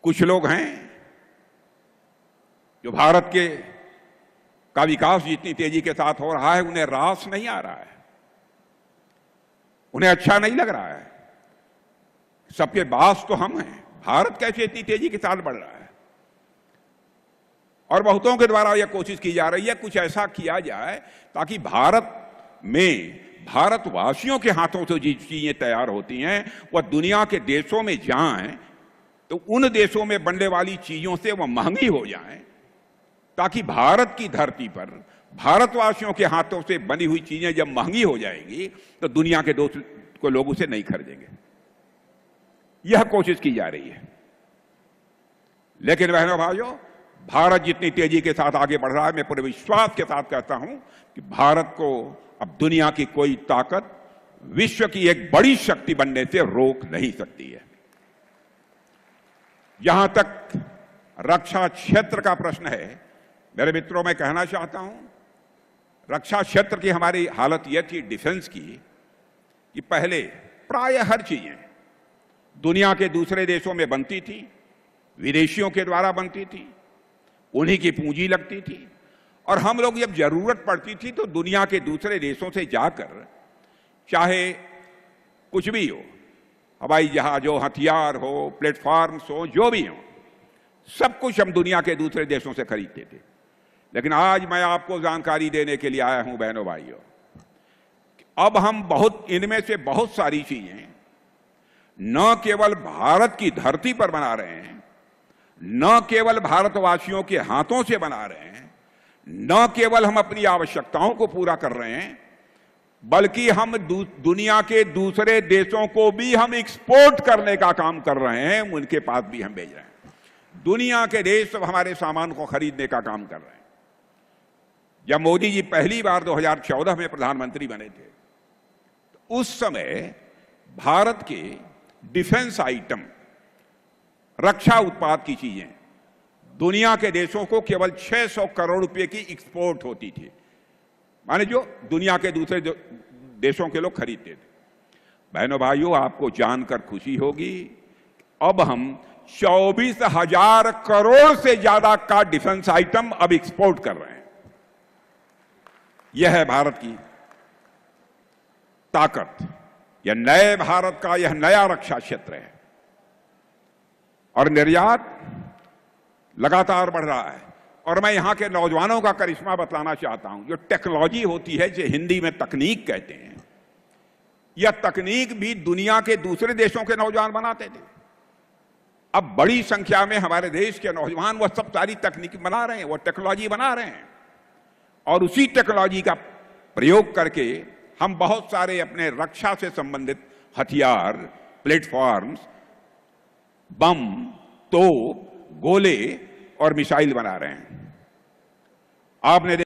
कुछ लोग हैं जो भारत का विकास जितनी तेजी के साथ हो रहा है उन्हें रास नहीं आ रहा है, उन्हें अच्छा नहीं लग रहा है। सबके बास तो हम हैं, भारत कैसे इतनी तेजी के साथ बढ़ रहा है। और बहुतों के द्वारा यह कोशिश की जा रही है कुछ ऐसा किया जाए ताकि भारत में भारतवासियों के हाथों से जो चीजें तैयार होती हैं वह दुनिया के देशों में जाएं तो उन देशों में बनने वाली चीजों से वह महंगी हो जाएं, ताकि भारत की धरती पर भारतवासियों के हाथों से बनी हुई चीजें जब महंगी हो जाएंगी तो दुनिया के को लोग उसे नहीं खरीदेंगे। यह कोशिश की जा रही है। लेकिन बहनों भाइयों, भारत जितनी तेजी के साथ आगे बढ़ रहा है, मैं पूरे विश्वास के साथ कहता हूं कि भारत को अब दुनिया की कोई ताकत विश्व की एक बड़ी शक्ति बनने से रोक नहीं सकती है। जहां तक रक्षा क्षेत्र का प्रश्न है, मेरे मित्रों, मैं कहना चाहता हूं, रक्षा क्षेत्र की हमारी हालत यह थी डिफेंस की कि पहले प्राय हर चीजें दुनिया के दूसरे देशों में बनती थी, विदेशियों के द्वारा बनती थी, उन्हीं की पूंजी लगती थी, और हम लोग जब जरूरत पड़ती थी तो दुनिया के दूसरे देशों से जाकर चाहे कुछ भी हो, हवाई जहाज हो, हथियार हो, प्लेटफॉर्म्स हो, जो भी हो, सब कुछ हम दुनिया के दूसरे देशों से खरीदते थे। लेकिन आज मैं आपको जानकारी देने के लिए आया हूं बहनों भाइयों, अब हम इनमें से बहुत सारी चीजें न केवल भारत की धरती पर बना रहे हैं, न केवल भारतवासियों के हाथों से बना रहे हैं, न केवल हम अपनी आवश्यकताओं को पूरा कर रहे हैं, बल्कि हम दुनिया के दूसरे देशों को भी हम एक्सपोर्ट करने का काम कर रहे हैं, उनके पास भी हम भेज रहे हैं। दुनिया के देश सब हमारे सामान को खरीदने का काम कर रहे हैं। जब मोदी जी पहली बार 2014 में प्रधानमंत्री बने थे तो उस समय भारत के डिफेंस आइटम, रक्षा उत्पाद की चीजें दुनिया के देशों को केवल 600 करोड़ रुपए की एक्सपोर्ट होती थी, माने जो दुनिया के दूसरे देशों के लोग खरीदते थे। बहनों भाइयों, आपको जानकर खुशी होगी, अब हम 24,000 करोड़ से ज्यादा का डिफेंस आइटम अब एक्सपोर्ट कर रहे हैं। यह है भारत की ताकत, यह नए भारत का यह नया रक्षा क्षेत्र है। और निर्यात लगातार बढ़ रहा है। और मैं यहां के नौजवानों का करिश्मा बतलाना चाहता हूं। जो टेक्नोलॉजी होती है, जो हिंदी में तकनीक कहते हैं, यह तकनीक भी दुनिया के दूसरे देशों के नौजवान बनाते थे। अब बड़ी संख्या में हमारे देश के नौजवान वह सब सारी तकनीक बना रहे हैं, वह टेक्नोलॉजी बना रहे हैं, और उसी टेक्नोलॉजी का प्रयोग करके हम बहुत सारे अपने रक्षा से संबंधित हथियार, प्लेटफॉर्म्स, बम, तोप, गोले और मिसाइल बना रहे हैं। आपने